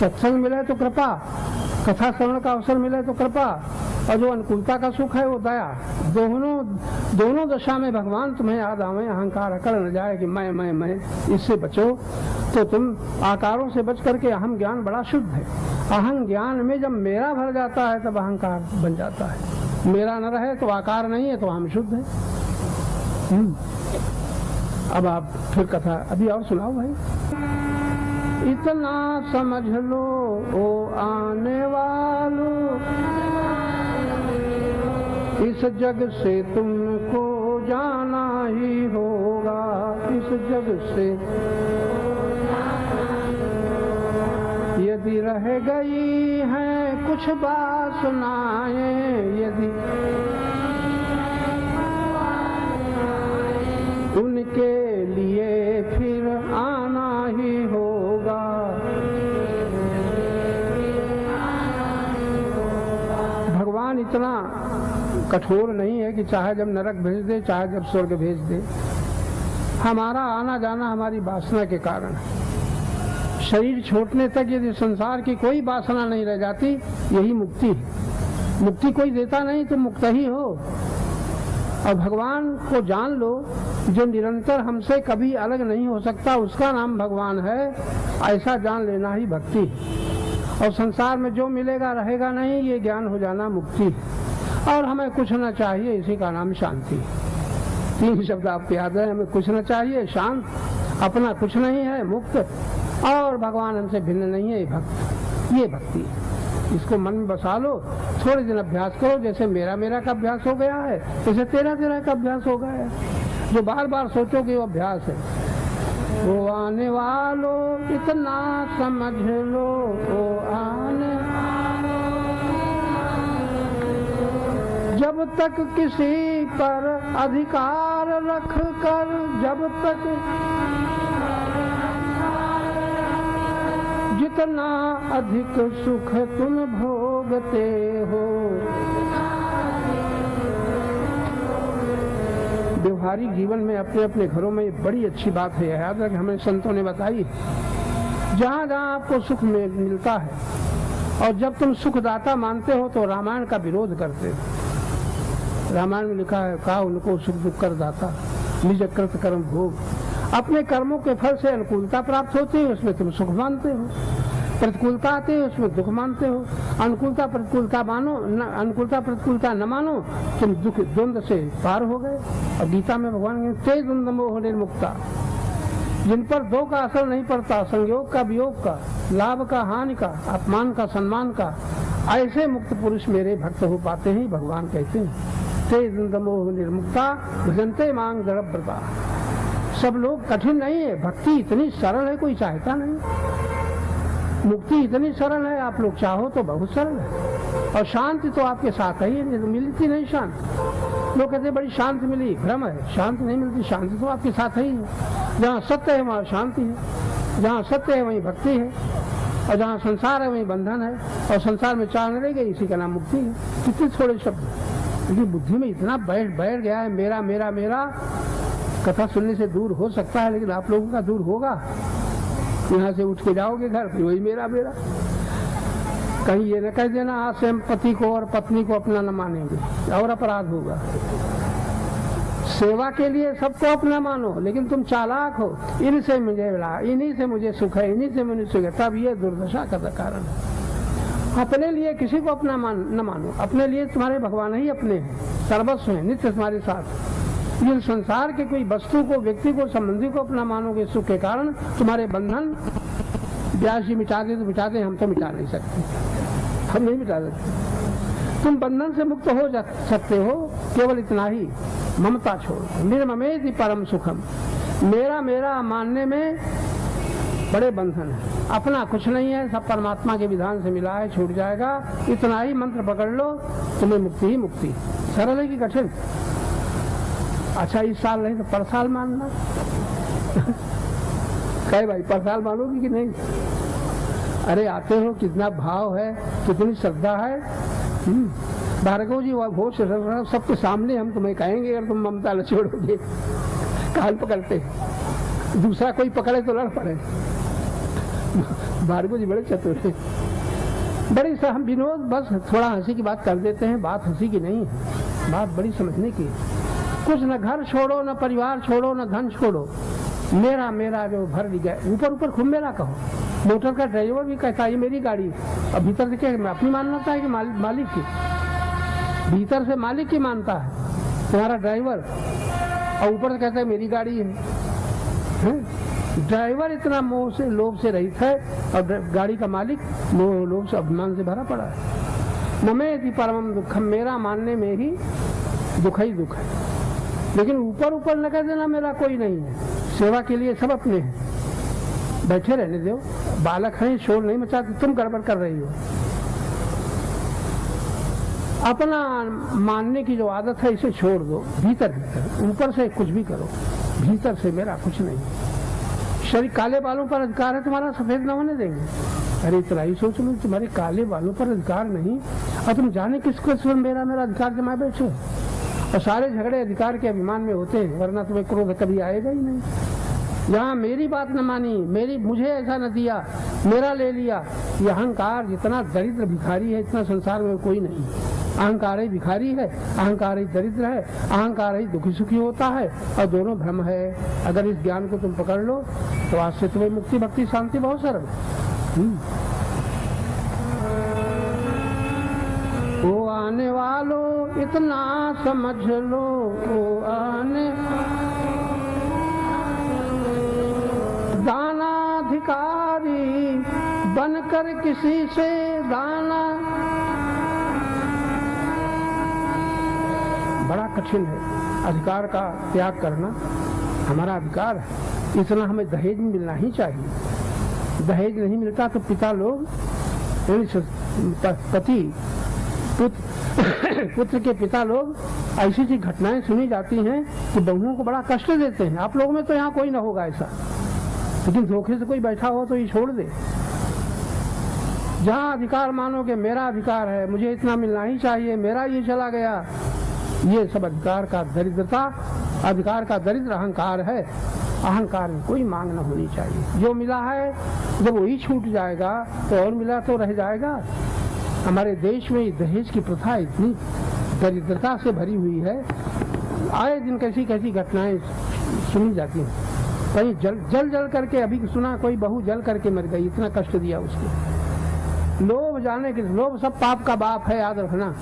सत्संग मिले तो कृपा, कथा श्रवण का अवसर मिले तो कृपा, और जो अनुकूलता का सुख है वो दया। दोनों दशा में भगवान तुम्हें याद आवे, अहंकार अकड़ न जाए कि मैं, इससे बचो। तो तुम आकारों से बच करके, अहम ज्ञान बड़ा शुद्ध है। अहम ज्ञान में जब मेरा भर जाता है तब अहंकार बन जाता है। मेरा न रहे तो आकार नहीं है, तो हम शुद्ध है। अब आप फिर कथा अभी और सुनाओ भाई। इतना समझ लो ओ आने वालों, इस जग से तुमको जाना ही होगा, इस जग से यदि रह गई हैं कुछ वासनाएं, यदि उनके लिए फिर आना ही होगा। भगवान इतना कठोर नहीं है कि चाहे जब नरक भेज दे, चाहे जब स्वर्ग भेज दे। हमारा आना जाना हमारी वासना के कारण है। शरीर छोड़ने तक यदि संसार की कोई वासना नहीं रह जाती, यही मुक्ति है। मुक्ति कोई देता नहीं, तो मुक्त ही हो। और भगवान को जान लो, जो निरंतर हमसे कभी अलग नहीं हो सकता, उसका नाम भगवान है। ऐसा जान लेना ही भक्ति है। और संसार में जो मिलेगा रहेगा नहीं, ये ज्ञान हो जाना मुक्ति है। और हमें कुछ न चाहिए, इसी का नाम शांति। 3 शब्द आपको याद है, हमें कुछ न चाहिए, शांत, अपना कुछ नहीं है, मुक्त, और भगवान हमसे भिन्न नहीं है, ये भक्त। ये भक्ति है। इसको मन में बसा लो, थोड़े दिन अभ्यास करो। जैसे मेरा का अभ्यास हो गया है, जैसे तेरा का अभ्यास हो गया है। जो बार बार सोचोगे वो अभ्यास है। वो आने वालों इतना समझ लो, वो आने जब तक किसी पर अधिकार रख कर, जब तक जितना अधिक सुख तुम भोगते हो। व्यवहारिक जीवन में अपने अपने घरों में ये बड़ी अच्छी बात है, याद रखें, हमें संतों ने बताई। जहाँ जहाँ आपको सुख मिलता है, और जब तुम सुखदाता मानते हो तो रामायण का विरोध करते हो। रामायण में लिखा है, कहा उनको सुख दुख कर दाता, निज कृत कर्म भोग। अपने कर्मों के फल से अनुकूलता प्राप्त होती है, उसमें तुम सुख मानते हो। प्रतिकूलता आती है, उसमें दुख मानते हो। अनुकूलता प्रतिकूलता मानो, अनुकूलता प्रतिकूलता न मानो, तुम दुख द्वंद्व से पार हो गए। और गीता में भगवान कहते हैं, ते द्वंद्व मोह निर्मुक्ता। जिन पर दो का असर नहीं पड़ता, संयोग का वियोग का, लाभ का हानि का, अपमान का सम्मान का, ऐसे मुक्त पुरुष मेरे भक्त हो पाते हैं। भगवान कहते हैं, ते द्वंद्व मोह निर्मुक्ता भजन्ते मांग दृढ़व्रता। सब लोग कठिन नहीं है, भक्ति इतनी सरल है, कोई चाहता नहीं। मुक्ति इतनी सरल है, आप लोग चाहो तो बहुत सरल है। और शांति तो आपके साथ ही है, मिलती नहीं शांति। लोग कहते बड़ी शांति मिली, भ्रम है, शांति नहीं मिलती। शांति तो आपके साथ ही है। जहाँ सत्य है वहाँ शांति है, जहाँ सत्य है वहीं भक्ति है, और जहाँ संसार है वहीं बंधन है। और संसार में चाह नहीं गई, इसी का नाम मुक्ति है। कितने थोड़े शब्द, क्योंकि बुद्धि में इतना बैठ गया है, मेरा मेरा मेरा। कथा सुनने से दूर हो सकता है, लेकिन आप लोगों का दूर होगा। यहाँ से उठ के जाओगे घर, फिर वही मेरा मेरा। कहीं ये न कह देना आज से हम पति को और पत्नी को अपना न मानेंगे, और अपराध होगा। सेवा के लिए सबको अपना मानो, लेकिन तुम चालाक हो, इनसे मुझे मिला, इन्हीं से मुझे सुख है, इन्हीं से मुझे सुख है, तब ये दुर्दशा का कारण है। अपने लिए किसी को अपना न मानो। अपने लिए तुम्हारे भगवान ही अपने हैं, सर्वस्व हैं, नित्य तुम्हारे साथ। ये संसार के कोई वस्तु को, व्यक्ति को, संबंधी को अपना मानोगे, सुख के कारण तुम्हारे बंधन व्यास जी मिटा दे तो मिटा दे, हम तो मिटा नहीं सकते, हम नहीं मिटा सकते। तुम बंधन से मुक्त हो सकते हो, केवल इतना ही, ममता छोड़। निर्ममेति परम सुखम। मेरा मेरा मानने में बड़े बंधन है, अपना कुछ नहीं है, सब परमात्मा के विधान से मिला है, छूट जाएगा। इतना ही मंत्र पकड़ लो, तुम्हें मुक्ति ही मुक्ति। सरल है कि कठिन? अच्छा, इस साल नहीं तो पर साल मानना। कहे भाई पर साल मानोगी कि नहीं? अरे आते हो, कितना भाव है, कितनी श्रद्धा है। भार्गव जी घोष सबके सामने हम तुम्हें कहेंगे, अगर तुम ममता न छोड़ोगे। कान पकड़ते, दूसरा कोई पकड़े तो लड़ पड़े। भार्गव जी बड़े चतुर हैं, बड़ी सा हम विनोद बस थोड़ा हंसी की बात कर देते हैं, बात हंसी की नहीं है, बात बड़ी समझने की है। कुछ न घर छोड़ो, न परिवार छोड़ो, न धन छोड़ो, मेरा मेरा जो भर गया, ऊपर ऊपर खूब मेरा कहो। मोटर का ड्राइवर भी कहता है ये मेरी गाड़ी, और भीतर से क्या अपनी मानता है कि मालिक की, भीतर से मालिक की मानता है तुम्हारा ड्राइवर, और ऊपर से कहता है मेरी गाड़ी है। ड्राइवर इतना मोह से लोभ से रहित है, और गाड़ी का मालिक मोह लोभ से अभिमान से भरा पड़ा है। नमेति परमम दुखम, मेरा मानने में ही दुख ही दुख है। लेकिन ऊपर ऊपर न कह देना मेरा कोई नहीं है, सेवा के लिए सब अपने हैं, बैठे रहने दो, बालक हैं, शोर नहीं मचाते, तुम गड़बड़ कर रही हो। अपना मानने की जो आदत है इसे छोड़ दो, भीतर भीतर, ऊपर से कुछ भी करो, भीतर से मेरा कुछ नहीं। शरीर काले बालों पर अधिकार है तुम्हारा, सफेद न होने देंगे। अरे इतना ही सोच लो, तुम्हारे काले बालों पर अधिकार नहीं, और तुम जाने किसको मेरा मेरा अधिकार जमा बैठे, और सारे झगड़े अधिकार के अभिमान में होते हैं, वरना तुम्हें क्रोध कभी आएगा ही नहीं। यहाँ मेरी बात न मानी, मेरी मुझे ऐसा न दिया, मेरा ले लिया, ये अहंकार जितना दरिद्र भिखारी है इतना संसार में कोई नहीं। अहंकार ही भिखारी है, अहंकार ही दरिद्र है, अहंकार ही दुखी सुखी होता है, और दोनों भ्रम है। अगर इस ज्ञान को तुम पकड़ लो तो आज से तुम्हें मुक्ति भक्ति शांति बहुत सरल। ओ आने वालों इतना समझ लो, ओ आने दानाधिकारी बनकर किसी से दाना, बड़ा कठिन है अधिकार का त्याग करना, हमारा अधिकार है, इतना हमें दहेज मिलना ही चाहिए। दहेज नहीं मिलता तो पिता लोग, पति पुत्र के पिता लोग, ऐसी ऐसी घटनाएं सुनी जाती हैं कि बहुओं को बड़ा कष्ट देते हैं। आप लोगों में तो यहाँ कोई ना होगा ऐसा, लेकिन धोखे से कोई बैठा हो तो ये छोड़ दे। जहाँ अधिकार मानोगे मेरा अधिकार है, मुझे इतना मिलना ही चाहिए, मेरा ये चला गया, ये सब अधिकार का दरिद्रता, अधिकार का दरिद्र अहंकार है। अहंकार में कोई मांग न होनी चाहिए। जो मिला है जब वही छूट जाएगा तो और मिला तो रह जाएगा। हमारे देश में दहेज की प्रथा इतनी दरिद्रता से भरी हुई है, आए दिन कैसी कैसी घटनाएं सुनी जाती हैं। कहीं जल जल करके, अभी सुना कोई बहू जल करके मर गई, इतना कष्ट दिया उसको। लोभ जाने के, लोभ सब पाप का बाप है, याद रखना।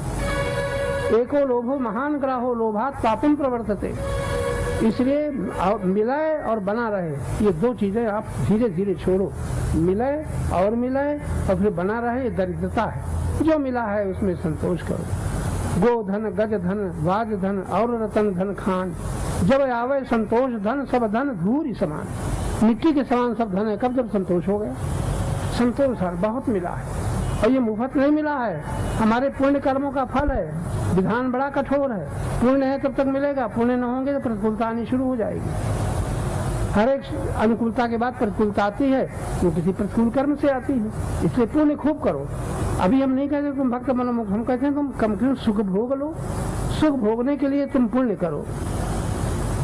एको लोभो महान ग्राहो लोभात पापम प्रवर्तते। इसलिए मिलाए और बना रहे, ये दो चीजें आप धीरे धीरे छोड़ो। मिलाए और मिलाए और फिर बना रहे, ये दरिद्रता है। जो मिला है उसमें संतोष करो। गो धन गज धन वाज धन और रतन धन खान, जब आवे संतोष धन सब धन धूरी समान। मिट्टी के समान सब धन है, कब जब संतोष हो गया। संतोष हर बहुत मिला है, और ये मुफ्त नहीं मिला है, हमारे पुण्य कर्मों का फल है। विधान बड़ा कठोर है, पुण्य है तब तक मिलेगा, पुण्य न होंगे तो प्रतिकूलता आनी शुरू हो जाएगी। हर एक अनुकूलता के बाद प्रतिकूलता आती है, वो किसी प्रतिकूल कर्म से आती है। इसलिए पुण्य खूब करो। अभी हम नहीं कहते तुम भक्त बनो मुक्त, हम कहते हैं तुम कम से कम सुख भोग लो। सुख भोगने के लिए तुम पुण्य करो।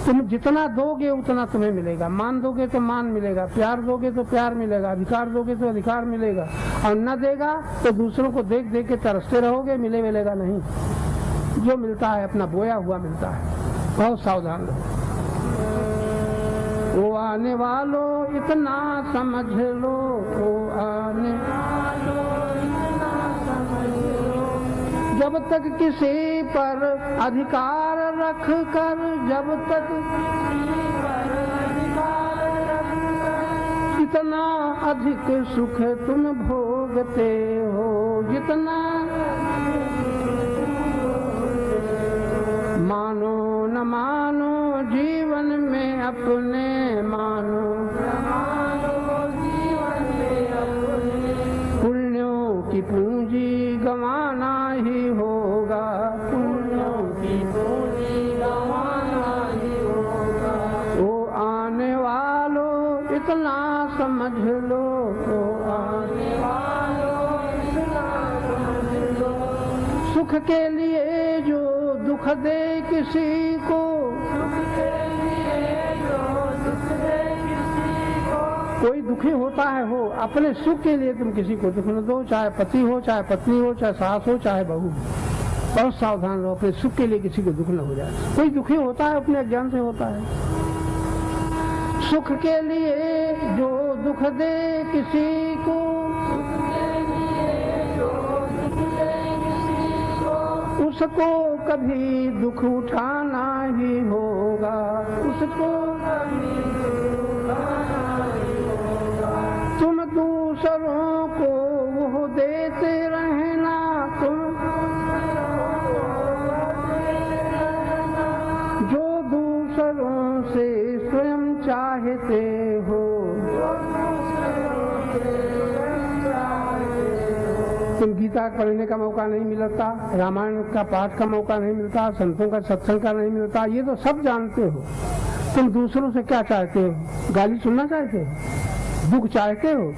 तुम जितना दोगे उतना तुम्हें मिलेगा। मान दोगे तो मान मिलेगा, प्यार दोगे तो प्यार मिलेगा, अधिकार दोगे तो अधिकार मिलेगा, और न देगा तो दूसरों को देख देख के तरसते रहोगे, मिलेगा नहीं। जो मिलता है अपना बोया हुआ मिलता है। बहुत सावधान रहो। वो आने वालों इतना समझ लो, वो आने वालों इतना समझ लो, जब तक किसी पर अधिकार रख कर, जब तक किसी पर अधिकार रख कर, इतना अधिक सुख तुम भोगते हो, जितना मानो न मानो जीवन में अपने, मानो न मानो जीवन में अपने, पुण्यों की पूंजी गंवाना ही होगा, पुण्यों की पूंजी गंवाना ही होगा। वो आने वालों इतना समझ लो, वो आने वालों इतना समझ लो, सुख के लिए जो दुख दे किसी को, सुख के लिए जो दुख दे किसी को, कोई दुखी होता है हो, अपने सुख के लिए तुम किसी को दुख न दो, चाहे पति हो, चाहे पत्नी हो, चाहे सास हो, चाहे बहू। बहुत सावधान रहो, अपने सुख के लिए किसी को दुख न हो जाए। कोई दुखी होता है अपने अज्ञान से होता है। सुख के लिए जो दुख दे किसी को, उसको कभी दुख उठाना ही होगा, उसको कभी तुम दूसरों को वो देते रहना, तुम जो दूसरों से स्वयं चाहते हो। तुम गीता पढ़ने का मौका नहीं मिलता, रामायण का पाठ का मौका नहीं मिलता, संतों का सत्संग का नहीं मिलता, ये तो सब जानते हो। तुम दूसरों से क्या चाहते हो? गाली सुनना चाहते हो? दुख चाहते हो?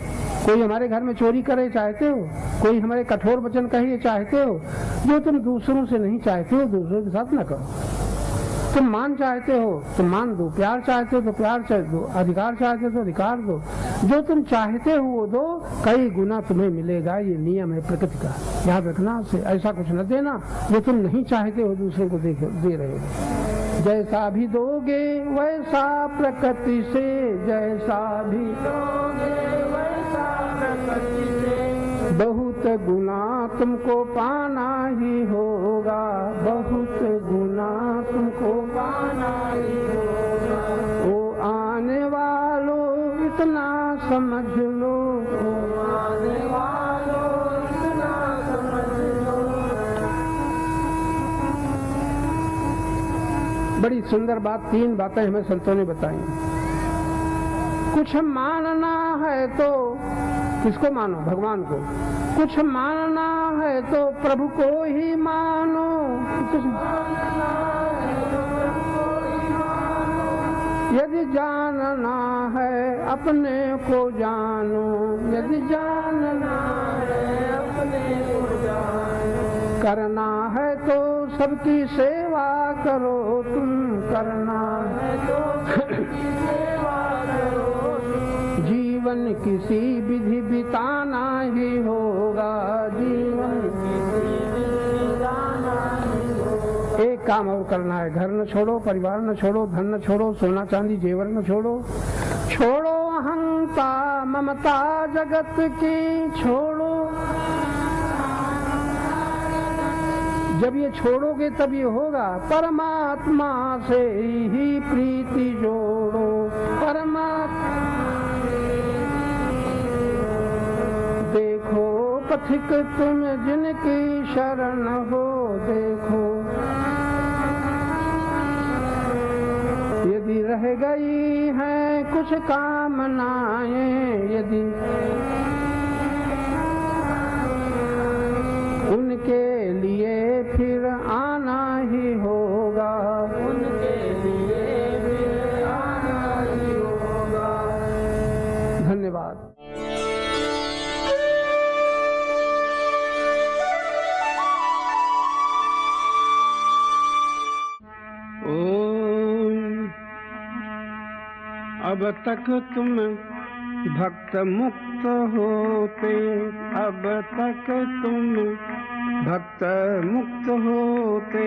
कोई हमारे घर में चोरी करे चाहते हो? कोई हमारे कठोर वचन कहे चाहते हो? जो तुम दूसरों से नहीं चाहते हो, दूसरों के साथ न करो। तुम मान चाहते हो तो मान दो, प्यार चाहते हो तो प्यार चाह दो, अधिकार चाहते हो तो अधिकार दो। जो तुम चाहते हो वो दो, कई गुना तुम्हें मिलेगा। ये नियम है प्रकृति का, याद रखना। से ऐसा कुछ न देना जो तुम नहीं चाहते हो दूसरे को दे रहे हो। जैसा भी दोगे वैसा प्रकृति से, जैसा भी दोगे वैसा प्रकृति से, बहुत गुना तुमको पाना ही होगा, बहुत गुना तुमको पाना ही होगा। ओ आने वालों इतना समझ लो, ओ आने वालों इतना समझ लो। बड़ी सुंदर बात, 3 बातें हमें संतों ने बताई। कुछ मानना है तो किसको मानो? भगवान को। कुछ मानना है तो प्रभु को ही मानो। यदि जानना है अपने को जानो, यदि जानना है अपने को जानो। करना है तो सबकी सेवा करो तुम, करना है तो सबकी सेवा करो। जीवन किसी विधि बिताना ही होगा, जीवन किसी विधि बिताना ही होगा। एक काम और करना है, घर न छोड़ो, परिवार न छोड़ो, धन न छोड़ो, सोना चांदी जेवर न छोड़ो। छोड़ो अहंता ममता जगत की, छोड़ो। जब ये छोड़ोगे तब ये होगा। परमात्मा से ही प्रीति जोड़ो, परमात्मा। देखो पथिक तुम जिनकी शरण हो, देखो यदि रह गई हैं कुछ कामनाएं, यदि उनके लिए फिर आना ही होगा, उनके लिए फिर आना ही होगा। धन्यवाद। अब तक तुम भक्त मुक्त होते, अब तक तुम भक्त मुक्त होते।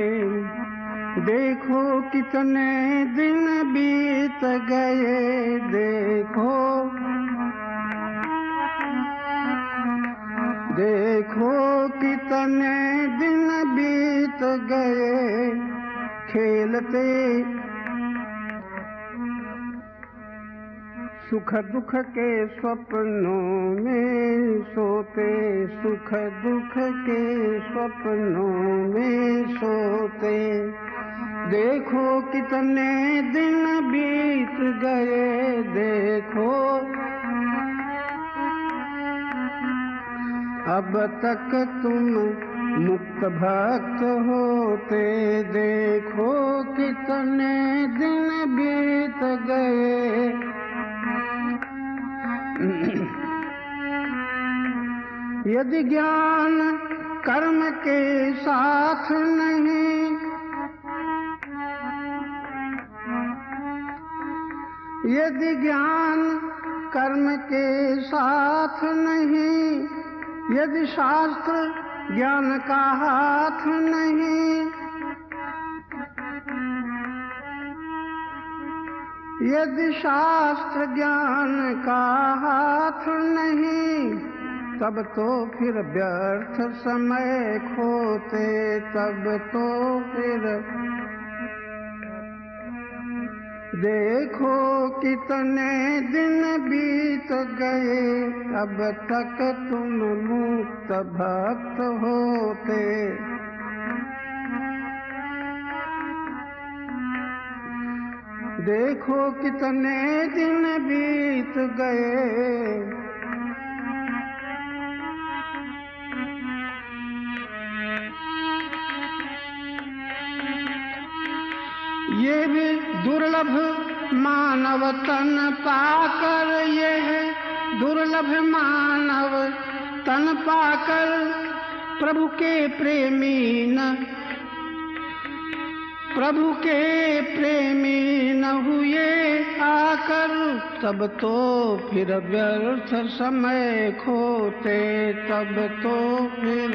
देखो कितने दिन बीत गए, देखो देखो कितने दिन बीत गए। खेलते सुख दुख के स्वप्नों में सोते, सुख दुख के स्वप्नों में सोते। देखो कितने दिन बीत गए, देखो अब तक तुम मुक्त भक्त होते। देखो कितने दिन बीत गए। यदि ज्ञान कर्म के साथ नहीं, यदि ज्ञान कर्म के साथ नहीं, यदि शास्त्र ज्ञान का हाथ नहीं, यदि शास्त्र ज्ञान का हाथ नहीं, तब तो फिर व्यर्थ समय खोते, तब तो फिर देखो कितने दिन बीत गए, अब तक तुम मुक्त भक्त होते। देखो कितने दिन बीत गए, ये भी दुर्लभ मानव तन पाकर, ये है दुर्लभ मानव तन पाकर, प्रभु के प्रेमी न, प्रभु के प्रेमी न हुए आकर, तब तो फिर व्यर्थ समय खोते, तब तो फिर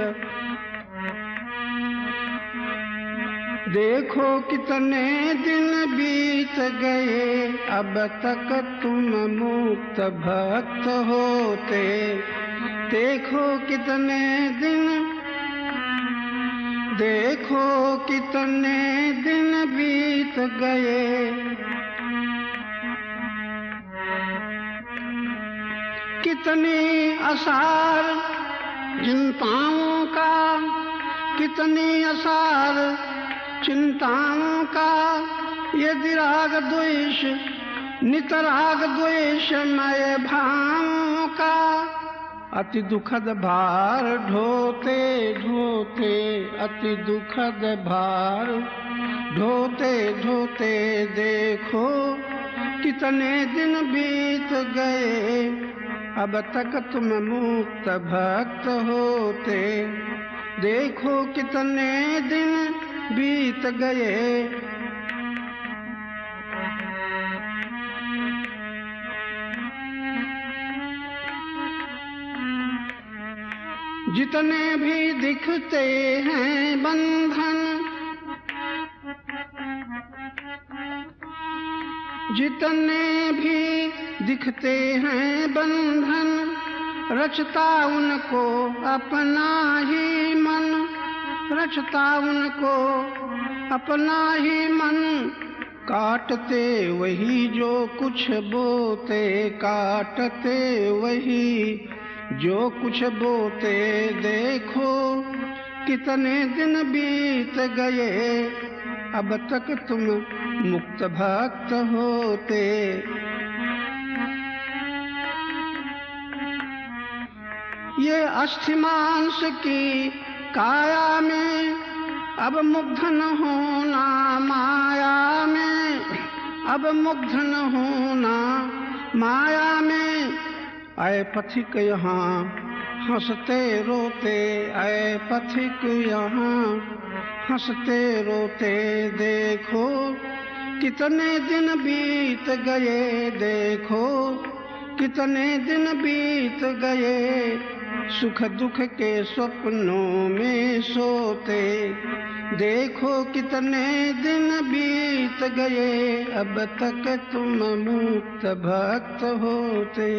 देखो कितने दिन बीत गए, अब तक तुम मुक्त भक्त होते। देखो कितने दिन, देखो कितने दिन बीत गए, कितनी आसार चिंताओं का, कितनी आसार चिंताओं का, यदि राग द्वेष नित राग द्वेषमय भावों का, अति दुखद भार ढोते ढोते, अति दुखद भार ढोते ढोते, देखो कितने दिन बीत गए, अब तक तुम मुक्त भक्त होते। देखो कितने दिन बीत गए, जितने भी दिखते हैं बंधन, जितने भी दिखते हैं बंधन, रचता उनको अपना ही मन, रचता उनको अपना ही मन, काटते वही जो कुछ बोते, काटते वही जो कुछ बोते। देखो कितने दिन बीत गए, अब तक तुम मुक्त भक्त होते। ये अस्थि मांस की काया में अब मुग्ध न होना माया में, अब मुग्ध न होना माया में। आए पथिक यहाँ हंसते रोते, आए पथिक यहाँ हंसते रोते, देखो कितने दिन बीत गए, देखो कितने दिन बीत गए, सुख दुख के स्वप्नों में सोते। देखो कितने दिन बीत गए, अब तक तुम मुक्त भक्त होते।